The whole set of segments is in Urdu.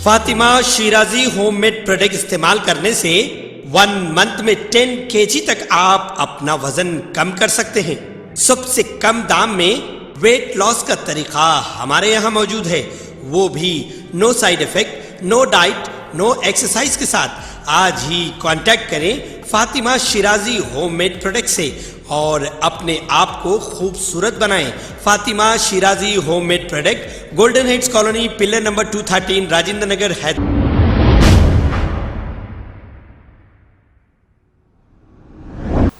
Fatima Shirazi home made product استعمال کرنے سے 1 منتھ میں 10 kg تک آپ اپنا وزن کم کر سکتے ہیں۔ سب سے کم دام میں ویٹ لاس کا طریقہ ہمارے یہاں موجود ہے، وہ بھی no side effect, no diet, no exercise کے ساتھ۔ آج ہی کانٹیکٹ کریں Fatima Shirazi home made product سے اور اپنے آپ کو خوبصورت بنائیں۔ Fatima Shirazi home made product, golden heights colony, pillar number 213، Rajendra Nagar, Hyderabad.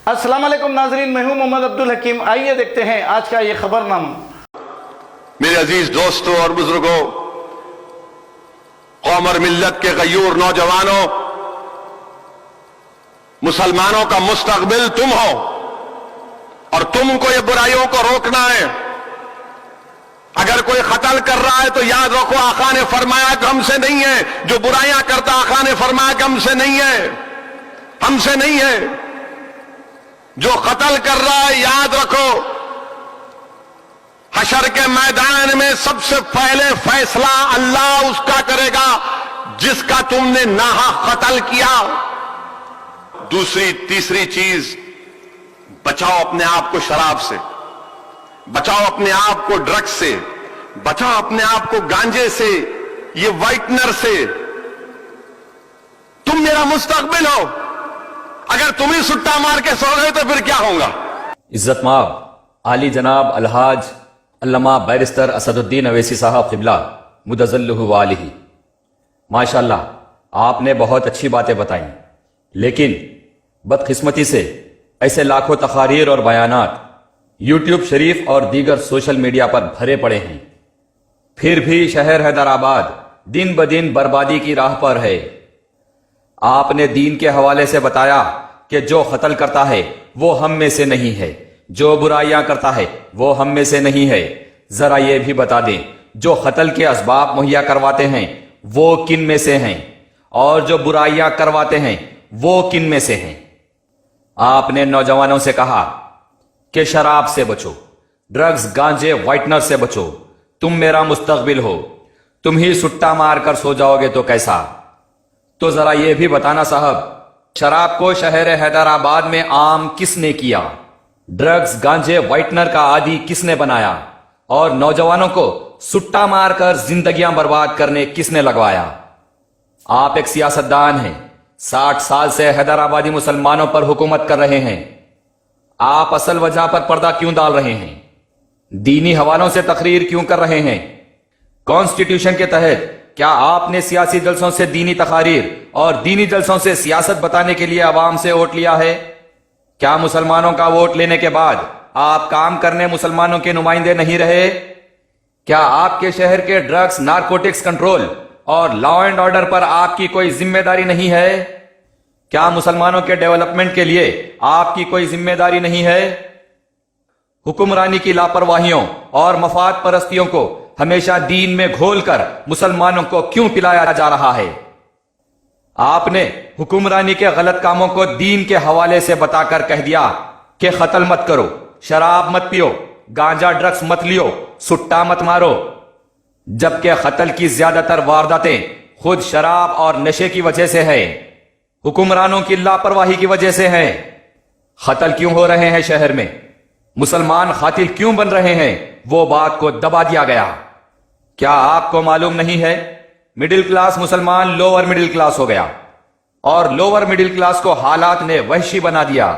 السلام علیکم ناظرین، میں ہوں محمد عبدالحکیم۔ آئیے دیکھتے ہیں آج کا یہ خبر نامہ۔ میرے عزیز دوستوں اور بزرگوں، قوم اور ملت کے غیور نوجوانوں، مسلمانوں کا مستقبل تم ہو اور تم کو یہ برائیوں کو روکنا ہے۔ اگر کوئی قتل کر رہا ہے تو یاد رکھو آقا نے فرمایا کہ ہم سے نہیں ہے، جو برائیاں کرتا آقا نے فرمایا کہ ہم سے نہیں ہے، ہم سے نہیں ہے۔ جو قتل کر رہا ہے یاد رکھو حشر کے میدان میں سب سے پہلے فیصلہ اللہ اس کا کرے گا جس کا تم نے ناحق قتل کیا۔ دوسری تیسری چیز، بچاؤ اپنے آپ کو شراب سے، بچاؤ اپنے آپ کو ڈرگ سے، بچاؤ اپنے آپ کو گانجے سے، یہ وائٹنر سے۔ تم میرا مستقبل ہو، اگر تم ہی سٹا مار کے سو گئے تو پھر کیا ہوگا؟ عزت مآب عالی جناب الحاج علامہ بیرسٹر اسد الدین اویسی صاحب قبلہ مدظلہ والہ، ماشاءاللہ آپ نے بہت اچھی باتیں بتائیں، لیکن بدقسمتی سے ایسے لاکھوں تقاریر اور بیانات یوٹیوب شریف اور دیگر سوشل میڈیا پر بھرے پڑے ہیں، پھر بھی شہر حیدرآباد دن بدن بربادی کی راہ پر ہے۔ آپ نے دین کے حوالے سے بتایا کہ جو قتل کرتا ہے وہ ہم میں سے نہیں ہے، جو برائیاں کرتا ہے وہ ہم میں سے نہیں ہے۔ ذرا یہ بھی بتا دیں جو قتل کے اسباب مہیا کرواتے ہیں وہ کن میں سے ہیں، اور جو برائیاں کرواتے ہیں وہ کن میں سے ہیں؟ آپ نے نوجوانوں سے کہا کہ شراب سے بچو، ڈرگز، گانجے، وائٹنر سے بچو، تم میرا مستقبل ہو، تم ہی سٹا مار کر سو جاؤ گے تو کیسا؟ تو ذرا یہ بھی بتانا صاحب، شراب کو شہر حیدرآباد میں عام کس نے کیا؟ ڈرگز، گانجے، وائٹنر کا عادی کس نے بنایا؟ اور نوجوانوں کو سٹا مار کر زندگیاں برباد کرنے کس نے لگوایا؟ آپ ایک سیاستدان ہیں، 60 سال سے حیدرآبادی مسلمانوں پر حکومت کر رہے ہیں، آپ اصل وجہ پر پردہ کیوں ڈال رہے ہیں؟ دینی حوالوں سے تقریر کیوں کر رہے ہیں؟ کانسٹیٹیوشن کے تحت کیا آپ نے سیاسی جلسوں سے دینی تقاریر اور دینی جلسوں سے سیاست بتانے کے لیے عوام سے ووٹ لیا ہے؟ کیا مسلمانوں کا ووٹ لینے کے بعد آپ کام کرنے مسلمانوں کے نمائندے نہیں رہے؟ کیا آپ کے شہر کے ڈرگز، نارکوٹکس کنٹرول اور لا اینڈ آرڈر پر آپ کی کوئی ذمہ داری نہیں ہے؟ کیا مسلمانوں کے ڈیولپمنٹ کے لیے آپ کی کوئی ذمہ داری نہیں ہے؟ حکمرانی کی لاپرواہیوں اور مفاد پرستیوں کو ہمیشہ دین میں گھول کر مسلمانوں کو کیوں پلایا جا رہا ہے؟ آپ نے حکمرانی کے غلط کاموں کو دین کے حوالے سے بتا کر کہہ دیا کہ قتل مت کرو، شراب مت پیو، گانجا ڈرگس مت لیو، سٹا مت مارو، جبکہ قتل کی زیادہ تر وارداتیں خود شراب اور نشے کی وجہ سے ہیں، حکمرانوں کی لاپرواہی کی وجہ سے ہیں۔ قتل کیوں ہو رہے ہیں شہر میں، مسلمان قاتل کیوں بن رہے ہیں، وہ بات کو دبا دیا گیا۔ کیا آپ کو معلوم نہیں ہے مڈل کلاس مسلمان لوور مڈل کلاس ہو گیا، اور لوور مڈل کلاس کو حالات نے وحشی بنا دیا۔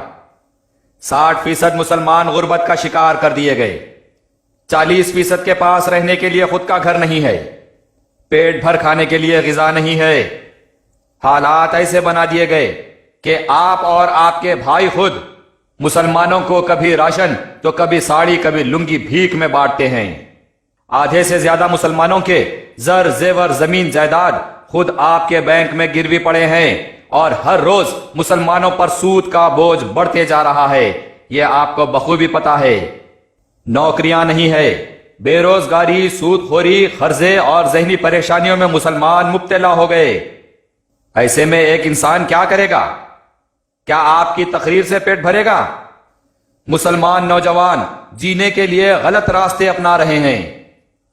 60% مسلمان غربت کا شکار کر دیے گئے، 40% کے پاس رہنے کے لیے خود کا گھر نہیں ہے، پیٹ بھر کھانے کے لیے غذا نہیں ہے۔ حالات ایسے بنا دیے گئے کہ آپ اور آپ کے بھائی خود مسلمانوں کو کبھی راشن تو کبھی ساڑی، کبھی لنگی بھیک میں بانٹتے ہیں۔ آدھے سے زیادہ مسلمانوں کے زر زیور، زمین جائیداد خود آپ کے بینک میں گروی پڑے ہیں، اور ہر روز مسلمانوں پر سود کا بوجھ بڑھتے جا رہا ہے، یہ آپ کو بخوبی پتا ہے۔ نوکریاں نہیں ہے، بے روزگاری، سود خوری، قرضے اور ذہنی پریشانیوں میں مسلمان مبتلا ہو گئے۔ ایسے میں ایک انسان کیا کرے گا؟ کیا آپ کی تقریر سے پیٹ بھرے گا؟ مسلمان نوجوان جینے کے لیے غلط راستے اپنا رہے ہیں،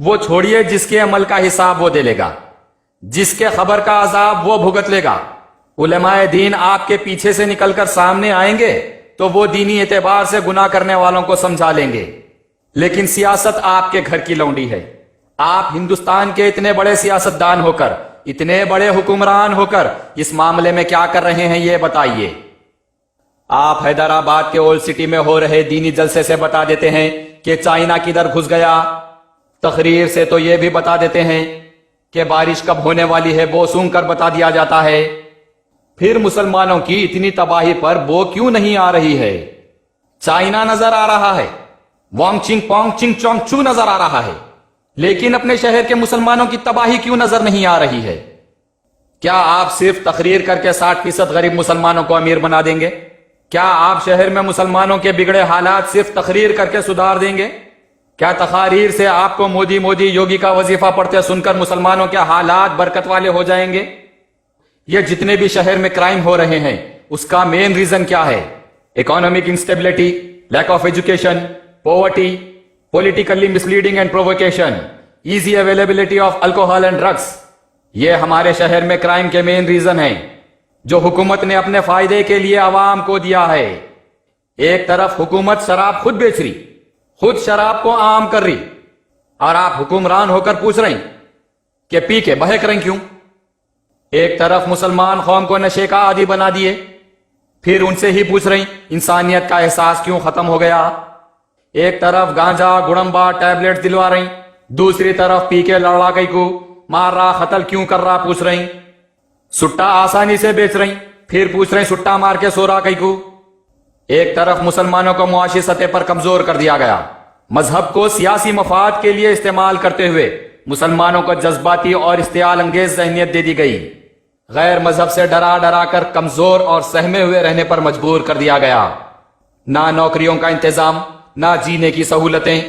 وہ چھوڑیے جس کے عمل کا حساب وہ دے لے گا، جس کے خبر کا عذاب وہ بھگت لے گا۔ علماء دین آپ کے پیچھے سے نکل کر سامنے آئیں گے تو وہ دینی اعتبار سے گناہ کرنے والوں کو سمجھا لیں گے، لیکن سیاست آپ کے گھر کی لونڈی ہے۔ آپ ہندوستان کے اتنے بڑے سیاستدان ہو کر، اتنے بڑے حکمران ہو کر اس معاملے میں کیا کر رہے ہیں یہ بتائیے۔ آپ حیدرآباد کے اولڈ سٹی میں ہو رہے دینی جلسے سے بتا دیتے ہیں کہ چائنا کدھر گھس گیا، تقریر سے تو یہ بھی بتا دیتے ہیں کہ بارش کب ہونے والی ہے وہ سونگ کر بتا دیا جاتا ہے۔ پھر مسلمانوں کی اتنی تباہی پر وہ کیوں نہیں آ رہی ہے؟ چائنا نظر آ رہا ہے، وانگ چنگ پونگ چنگ چونگ چو نظر آ رہا ہے، لیکن اپنے شہر کے مسلمانوں کی تباہی کیوں نظر نہیں آ رہی ہے؟ کیا آپ صرف تقریر کر کے 60% غریب مسلمانوں کو امیر بنا دیں گے؟ کیا آپ شہر میں مسلمانوں کے بگڑے حالات صرف تقریر کر کے سدھار دیں گے؟ کیا تقاریر سے آپ کو مودی مودی یوگی کا وظیفہ پڑھتے سن کر مسلمانوں کے حالات برکت والے ہو جائیں گے؟ یہ جتنے بھی شہر میں کرائم ہو رہے ہیں اس کا مین ریزن کیا ہے؟ Economic instability, lack of education, poverty, politically misleading and provocation, easy availability of alcohol and drugs. یہ ہمارے شہر میں کرائم کے مین ریزن ہیں جو حکومت نے اپنے فائدے کے لیے عوام کو دیا ہے۔ ایک طرف حکومت شراب خود بیچ رہی، خود شراب کو عام کر رہی، اور آپ حکمران ہو کر پوچھ رہے ہیں کہ پی کے بہک رہے کیوں؟ ایک طرف مسلمان قوم کو نشے کا عادی بنا دیے، پھر ان سے ہی پوچھ رہی انسانیت کا احساس کیوں ختم ہو گیا؟ ایک طرف گانجا، گڑمبا، ٹیبلٹ دلوا رہی، دوسری طرف پی کے لڑا گئی کو مار رہا، قتل کیوں کر رہا پوچھ رہی، سٹا آسانی سے بیچ رہی، پھر پوچھ رہی سٹا مار کے سو رہا کئی کو۔ ایک طرف مسلمانوں کو معاشی سطح پر کمزور کر دیا گیا، مذہب کو سیاسی مفاد کے لیے استعمال کرتے ہوئے مسلمانوں کو جذباتی اور اشتعال انگیز ذہنیت دے دی گئی، غیر مذہب سے ڈرا ڈرا کر کمزور اور سہمے ہوئے رہنے پر مجبور کر دیا گیا۔ نہ نوکریوں کا انتظام، نہ جینے کی سہولتیں۔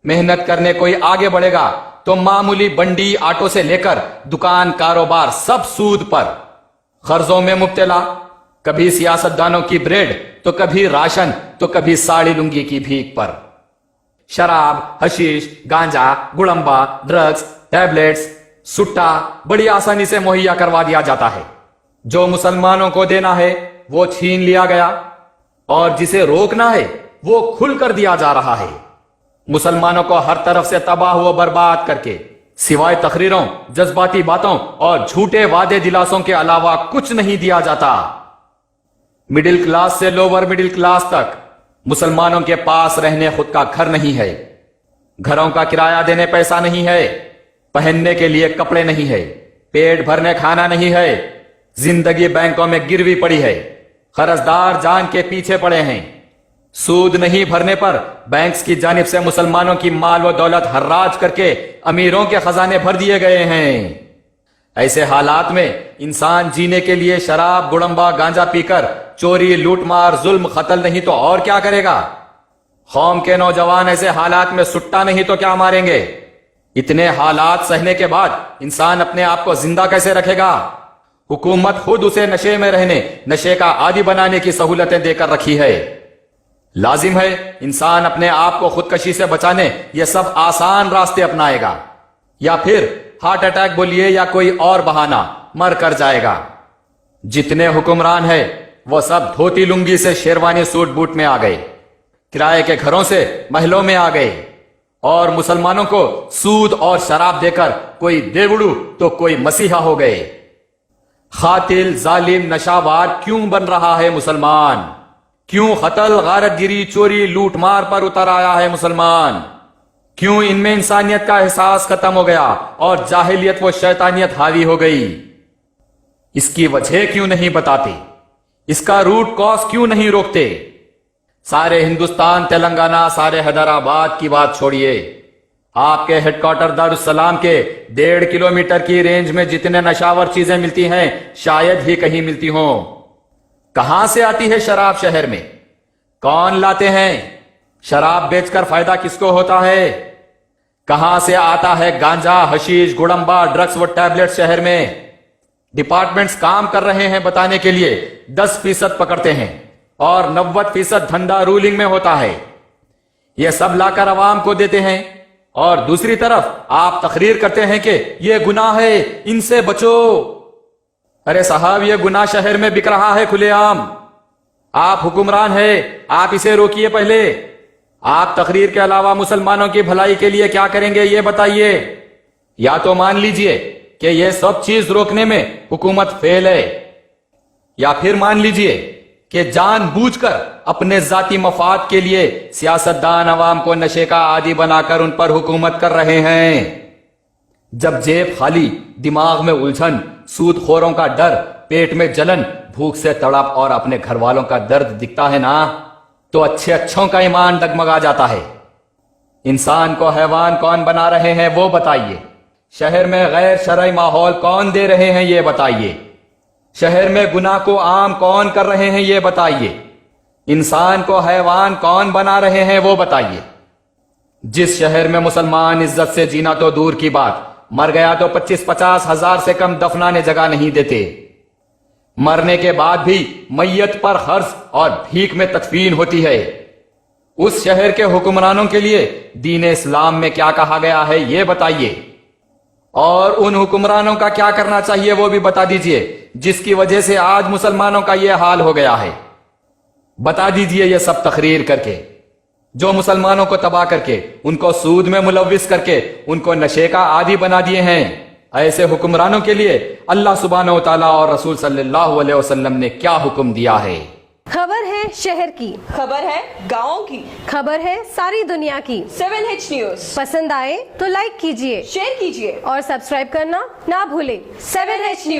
محنت کرنے کوئی آگے بڑھے گا تو معمولی بنڈی آٹو سے لے کر دکان کاروبار سب سود پر، قرضوں میں مبتلا، کبھی سیاستدانوں کی بریڈ تو کبھی راشن تو کبھی ساڑی لنگی کی بھیک پر۔ شراب، حشیش، گانجا، گڑمبا، ڈرگز، ٹیبلٹس، سٹا بڑی آسانی سے مہیا کروا دیا جاتا ہے۔ جو مسلمانوں کو دینا ہے وہ چھین لیا گیا، اور جسے روکنا ہے وہ کھل کر دیا جا رہا ہے۔ مسلمانوں کو ہر طرف سے تباہ و برباد کر کے سوائے تقریروں، جذباتی باتوں اور جھوٹے وعدے دلاسوں کے علاوہ کچھ نہیں دیا جاتا۔ مڈل کلاس سے لوور مڈل کلاس تک مسلمانوں کے پاس رہنے خود کا گھر نہیں ہے، گھروں کا کرایہ دینے پیسہ نہیں ہے، پہننے کے لیے کپڑے نہیں ہے، پیٹ بھرنے کھانا نہیں ہے، زندگی بینکوں میں گروی پڑی ہے، قرضدار جان کے پیچھے پڑے ہیں، سود نہیں بھرنے پر بینکس کی جانب سے مسلمانوں کی مال و دولت حراج کر کے امیروں کے خزانے بھر دیے گئے ہیں۔ ایسے حالات میں انسان جینے کے لیے شراب، گڑمبا، گانجا پی کر چوری، لوٹ مار، ظلم، قتل نہیں تو اور کیا کرے گا؟ قوم کے نوجوان ایسے حالات میں سٹا نہیں تو کیا ماریں گے؟ اتنے حالات سہنے کے بعد انسان اپنے آپ کو زندہ کیسے رکھے گا؟ حکومت خود اسے نشے میں رہنے، نشے کا عادی بنانے کی سہولتیں دے کر رکھی ہے۔ لازم ہے انسان اپنے آپ کو خودکشی سے بچانے یہ سب آسان راستے اپنائے گا، یا پھر ہارٹ اٹیک بولیے یا کوئی اور بہانہ، مر کر جائے گا۔ جتنے حکمران ہیں وہ سب دھوتی لنگی سے شیروانی سوٹ بوٹ میں آ گئے، کرائے کے گھروں سے محلوں میں آ گئے، اور مسلمانوں کو سود اور شراب دے کر کوئی دیوڑو تو کوئی مسیحا ہو گئے۔ قاتل، ظالم، نشاور کیوں بن رہا ہے مسلمان؟ کیوں قتل، غارت گیری، چوری، لوٹ مار پر اتر آیا ہے مسلمان؟ کیوں ان میں انسانیت کا احساس ختم ہو گیا اور جاہلیت و شیطانیت حاوی ہو گئی؟ اس کی وجہ کیوں نہیں بتاتے؟ اس کا روٹ کاز کیوں نہیں روکتے؟ سارے ہندوستان، تلنگانہ، سارے حیدرآباد کی بات چھوڑیے، آپ کے ہیڈ کوارٹر دارالسلام کے 1.5 کلومیٹر کی رینج میں جتنے نشاور چیزیں ملتی ہیں شاید ہی کہیں ملتی ہوں۔ کہاں سے آتی ہے شراب شہر میں؟ کون لاتے ہیں؟ شراب بیچ کر فائدہ کس کو ہوتا ہے؟ کہاں سے آتا ہے گانجا، حشیش، گڑمبا، ڈرگس و ٹیبلٹ شہر میں؟ ڈپارٹمنٹس کام کر رہے ہیں بتانے کے لیے 10% پکڑتے ہیں اور 90% دھندا رولنگ میں ہوتا ہے۔ یہ سب لا کر عوام کو دیتے ہیں، اور دوسری طرف آپ تقریر کرتے ہیں کہ یہ گناہ ہے، ان سے بچو۔ ارے صاحب، یہ گناہ شہر میں بک رہا ہے کھلے عام، آپ حکمران ہیں، آپ اسے روکیے پہلے۔ آپ تقریر کے علاوہ مسلمانوں کی بھلائی کے لیے کیا کریں گے یہ بتائیے؟ یا تو مان لیجئے کہ یہ سب چیز روکنے میں حکومت فیل ہے، یا پھر مان لیجئے کہ جان بوجھ کر اپنے ذاتی مفاد کے لیے سیاستدان عوام کو نشے کا عادی بنا کر ان پر حکومت کر رہے ہیں۔ جب جیب خالی، دماغ میں الجھن، سود خوروں کا ڈر، پیٹ میں جلن، بھوک سے تڑپ اور اپنے گھر والوں کا درد دکھتا ہے نا، تو اچھے اچھوں کا ایمان ڈگمگا جاتا ہے۔ انسان کو حیوان کون بنا رہے ہیں وہ بتائیے؟ شہر میں غیر شرعی ماحول کون دے رہے ہیں یہ بتائیے؟ شہر میں گناہ کو عام کون کر رہے ہیں یہ بتائیے؟ انسان کو حیوان کون بنا رہے ہیں وہ بتائیے؟ جس شہر میں مسلمان عزت سے جینا تو دور کی بات، مر گیا تو 25-50 ہزار سے کم دفنانے جگہ نہیں دیتے، مرنے کے بعد بھی میت پر خرچ اور بھیک میں تدفین ہوتی ہے، اس شہر کے حکمرانوں کے لیے دین اسلام میں کیا کہا گیا ہے یہ بتائیے؟ اور ان حکمرانوں کا کیا کرنا چاہیے وہ بھی بتا دیجئے جس کی وجہ سے آج مسلمانوں کا یہ حال ہو گیا ہے۔ بتا دیجئے یہ سب تقریر کر کے، جو مسلمانوں کو تباہ کر کے، ان کو سود میں ملوث کر کے، ان کو نشے کا عادی بنا دیے ہیں۔ ایسے حکمرانوں کے لیے اللہ سبحانہ و تعالیٰ اور رسول صلی اللہ علیہ وسلم نے کیا حکم دیا ہے؟ خبر ہے شہر کی، خبر ہے گاؤں کی، خبر ہے ساری دنیا کی۔ 7H نیوز پسند آئے تو لائک کیجئے، شیئر کیجیے اور سبسکرائب کرنا نہ بھولیں۔ 7H news